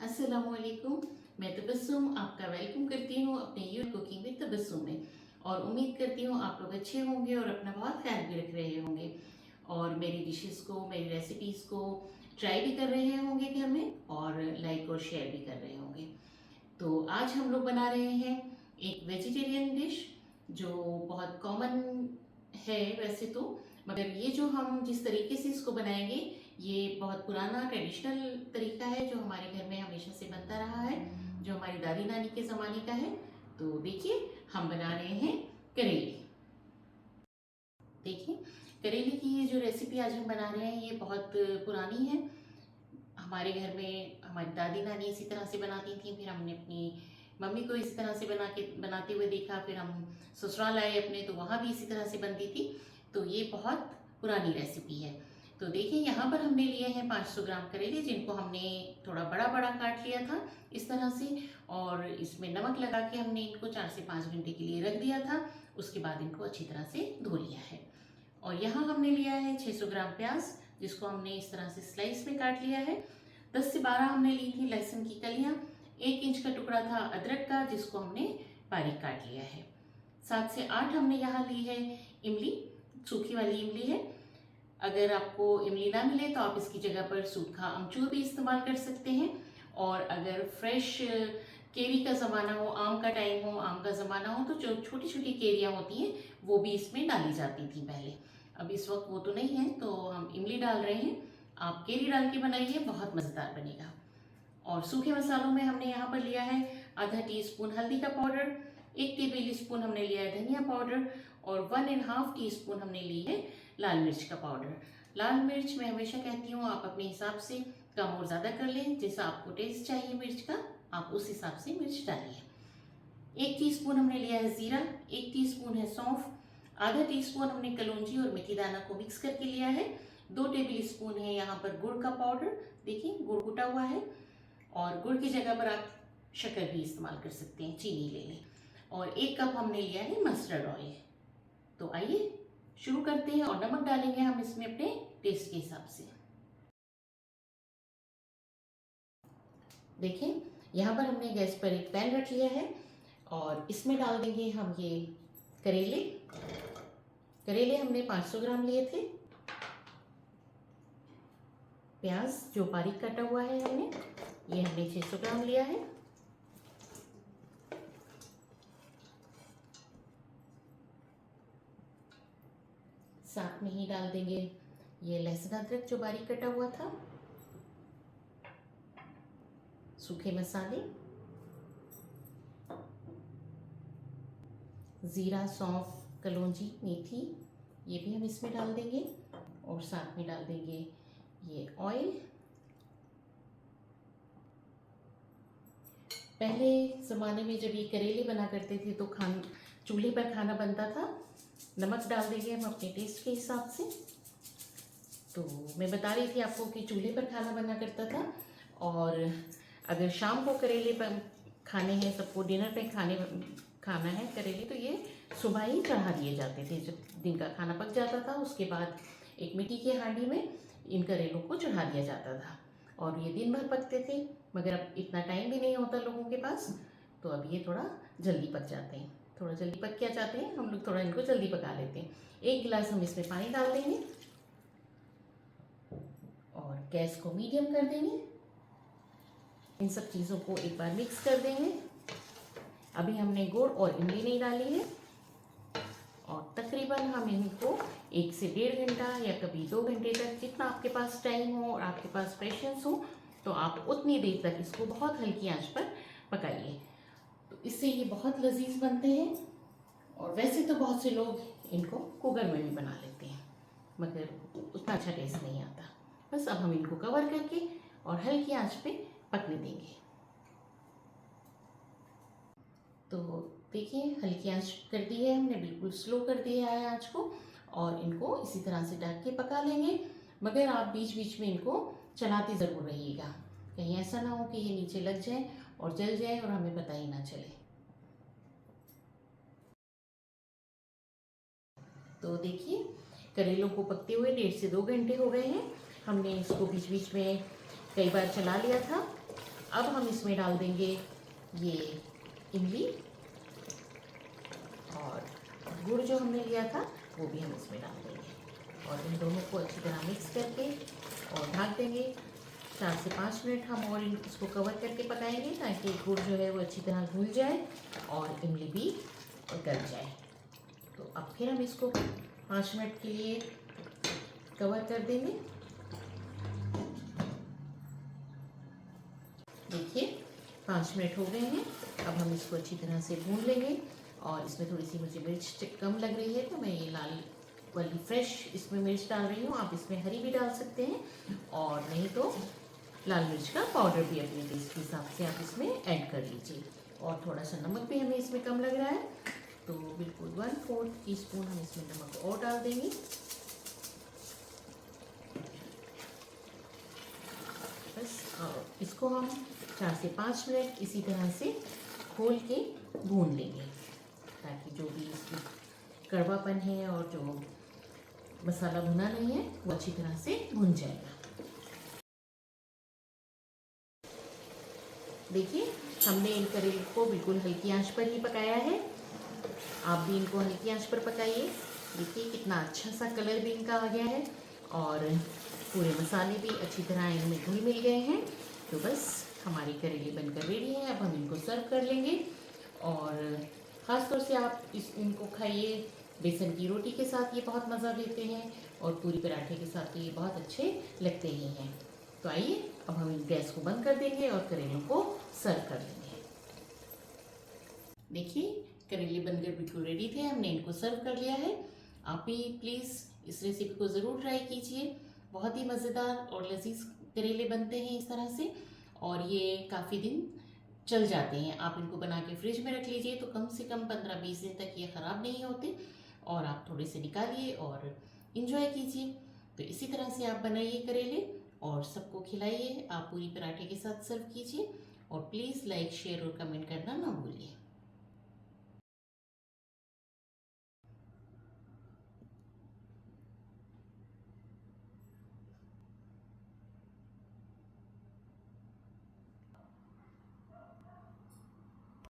अस्सलामुअलैकुम। मैं तबस्सुम आपका वेलकम करती हूँ अपने यूट्यूब कुकिंग विद तबस्सुम में। और उम्मीद करती हूँ आप लोग अच्छे होंगे और अपना बहुत ख्याल भी रख रहे होंगे और मेरी डिशेस को, मेरी रेसिपीज़ को ट्राई भी कर रहे होंगे घर में और लाइक और शेयर भी कर रहे होंगे। तो आज हम लोग बना रहे हैं एक वेजिटेरियन डिश जो बहुत कॉमन है वैसे तो, मगर ये जो हम जिस तरीके से इसको बनाएंगे ये बहुत पुराना ट्रेडिशनल तरीका है जो हमारे घर में हमेशा से बनता रहा है, जो हमारी दादी नानी के ज़माने का है। तो देखिए हम बना रहे हैं करेले। देखिए करेले की ये जो रेसिपी आज हम बना रहे हैं ये बहुत पुरानी है। हमारे घर में हमारी दादी नानी इसी तरह से बनाती थी, फिर हमने अपनी मम्मी को इसी तरह से बनाते हुए देखा, फिर हम ससुराल आए अपने तो वहाँ भी इसी तरह से बनती थी। तो ये बहुत पुरानी रेसिपी है। तो देखिए यहाँ पर हमने लिए हैं 500 ग्राम करेले, जिनको हमने थोड़ा बड़ा बड़ा काट लिया था इस तरह से, और इसमें नमक लगा के हमने इनको 4 से 5 घंटे के लिए रख दिया था। उसके बाद इनको अच्छी तरह से धो लिया है। और यहाँ हमने लिया है 600 ग्राम प्याज, जिसको हमने इस तरह से स्लाइस में काट लिया है। 10 से 12 हमने ली थी लहसुन की कलियाँ। 1 इंच का टुकड़ा था अदरक का, जिसको हमने बारीक काट लिया है। 7 से 8 हमने यहाँ ली है इमली, सूखी वाली इमली है। अगर आपको इमली ना मिले तो आप इसकी जगह पर सूखा अमचूर भी इस्तेमाल कर सकते हैं। और अगर फ्रेश केरी का ज़माना हो, आम का टाइम हो, आम का ज़माना हो, तो जो छोटी छोटी केरियाँ होती हैं वो भी इसमें डाली जाती थी पहले। अब इस वक्त वो तो नहीं है तो हम इमली डाल रहे हैं। आप केरी डाल के बनाइए, बहुत मज़ेदार बनेगा। और सूखे मसालों में हमने यहाँ पर लिया है आधा टीस्पून हल्दी का पाउडर, 1 टेबल स्पून हमने लिया है धनिया पाउडर, और 1.5 टीस्पून हमने ली है लाल मिर्च का पाउडर। लाल मिर्च मैं हमेशा कहती हूँ आप अपने हिसाब से कम और ज़्यादा कर लें, जैसा आपको टेस्ट चाहिए मिर्च का आप उस हिसाब से मिर्च डालिए। 1 टीस्पून हमने लिया है ज़ीरा, 1 टीस्पून है सौंफ, आधा टीस्पून हमने कलौंजी और मेथी दाना को मिक्स करके लिया है। 2 टेबल स्पून है यहाँ पर गुड़ का पाउडर, देखिए गुड़ कुटा हुआ है। और गुड़ की जगह पर आप शक्कर भी इस्तेमाल कर सकते हैं, चीनी ले लें। और 1 कप हमने लिया है मस्टर्ड ऑयल। तो आइए शुरू करते हैं। और नमक डालेंगे हम इसमें अपने टेस्ट के हिसाब से। देखिए यहाँ पर हमने गैस पर एक पैन रख लिया है और इसमें डाल देंगे हम ये करेले। करेले हमने 500 ग्राम लिए थे। प्याज जो बारीक कटा हुआ है ये हमने 600 ग्राम लिया है। साथ में ही डाल देंगे ये लहसुन अदरक जो बारीक कटा हुआ था, सूखे मसाले, ज़ीरा, सौंफ, कलौंजी, मेथी, ये भी हम इसमें डाल देंगे। और साथ में डाल देंगे ये ऑयल। पहले ज़माने में जब ये करेले बना करते थे तो चूल्हे पर खाना बनता था। नमक डाल देंगे हम अपने टेस्ट के हिसाब से। तो मैं बता रही थी आपको कि चूल्हे पर खाना बना करता था, और अगर शाम को करेले पर खाने हैं, सबको डिनर पे खाना है करेले, तो ये सुबह ही चढ़ा दिए जाते थे। जब दिन का खाना पक जाता था उसके बाद एक मिट्टी की हांडी में इन करेलों को चढ़ा दिया जाता था और ये दिन भर पकते थे। मगर अब इतना टाइम भी नहीं होता लोगों के पास, तो अब ये थोड़ा जल्दी पक जाते हैं। थोड़ा जल्दी पक क्या चाहते हैं, हम लोग थोड़ा इनको जल्दी पका लेते हैं। 1 गिलास हम इसमें पानी डाल देंगे और गैस को मीडियम कर देंगे। इन सब चीज़ों को एक बार मिक्स कर देंगे। अभी हमने गुड़ और इमली नहीं डाली है, और तकरीबन हम इनको 1 से 1.5 घंटा या कभी 2 घंटे तक, जितना आपके पास टाइम हो और आपके पास पेशेंस हो, तो आप उतनी देर तक इसको बहुत हल्की आंच पर पकाइए। तो इससे ये बहुत लजीज बनते हैं। और वैसे तो बहुत से लोग इनको कुकर में भी बना लेते हैं, मगर उतना अच्छा टेस्ट नहीं आता। बस अब हम इनको कवर करके और हल्की आंच पे पकने देंगे। तो देखिए हल्की आंच कर दी है हमने, बिल्कुल स्लो कर दिया है आंच को, और इनको इसी तरह से ढक के पका लेंगे। मगर आप बीच बीच में इनको चलाते ज़रूर रहिएगा, कहीं ऐसा ना हो कि ये नीचे लग जाए और जल जाए और हमें पता ही ना चले। तो देखिए करेलों को पकते हुए 1.5 से 2 घंटे हो गए हैं। हमने इसको बीच बीच में कई बार चला लिया था अब हम इसमें डाल देंगे ये इमली और गुड़ जो हमने लिया था वो भी हम इसमें डाल देंगे और इन दोनों को अच्छी तरह मिक्स करके और ढक देंगे। 4 से 5 मिनट हम और इसको कवर करके पकाएंगे ताकि गुड़ जो है वो अच्छी तरह घुल जाए और इमली भी गल जाए। तो अब फिर हम इसको 5 मिनट के लिए कवर कर देंगे। देखिए 5 मिनट हो गए हैं। अब हम इसको अच्छी तरह से भून लेंगे और इसमें थोड़ी सी मुझे मिर्च कम लग रही है तो मैं ये लाल वाली फ्रेश इसमें मिर्च डाल रही हूँ। आप इसमें हरी भी डाल सकते हैं और नहीं तो लाल मिर्च का पाउडर भी अपने टेस्ट के हिसाब से आप इसमें ऐड कर लीजिए। और थोड़ा सा नमक भी हमें इसमें कम लग रहा है तो बिल्कुल 1/4 टीस्पून हम इसमें नमक और डाल देंगे। बस इसको हम 4 से 5 मिनट इसी तरह से खोल के भून लेंगे ताकि जो भी इसकी कड़वापन है और जो मसाला भुना नहीं है वो अच्छी तरह से भुन जाएगा। देखिए हमने इन करेले को बिल्कुल हल्की आंच पर ही पकाया है। आप भी इनको हल्की आंच पर पकाइए। देखिए कितना अच्छा सा कलर भी इनका आ गया है और पूरे मसाले भी अच्छी तरह इनमें घुल मिल गए हैं। तो बस हमारे करेले बनकर रेडी हैं। अब हम इनको सर्व कर लेंगे और ख़ास तौर से आप इनको खाइए बेसन की रोटी के साथ, ये बहुत मज़ा देते हैं और पूरी पराठे के साथ ये बहुत अच्छे लगते ही हैं। तो आइए अब हम गैस को बंद कर देंगे और करेलों को सर्व कर लेंगे। देखिए करेले बनकर बिल्कुल रेडी थे, हमने इनको सर्व कर लिया है। आप भी प्लीज़ इस रेसिपी को ज़रूर ट्राई कीजिए। बहुत ही मज़ेदार और लजीज करेले बनते हैं इस तरह से और ये काफ़ी दिन चल जाते हैं। आप इनको बना के फ्रिज में रख लीजिए तो कम से कम 15-20 दिन तक ये ख़राब नहीं होते और आप थोड़े से निकालिए और इन्जॉय कीजिए। तो इसी तरह से आप बनाइए करेले और सबको खिलाइए। आप पूरी पराठे के साथ सर्व कीजिए और प्लीज़ लाइक शेयर और कमेंट करना ना भूलिए।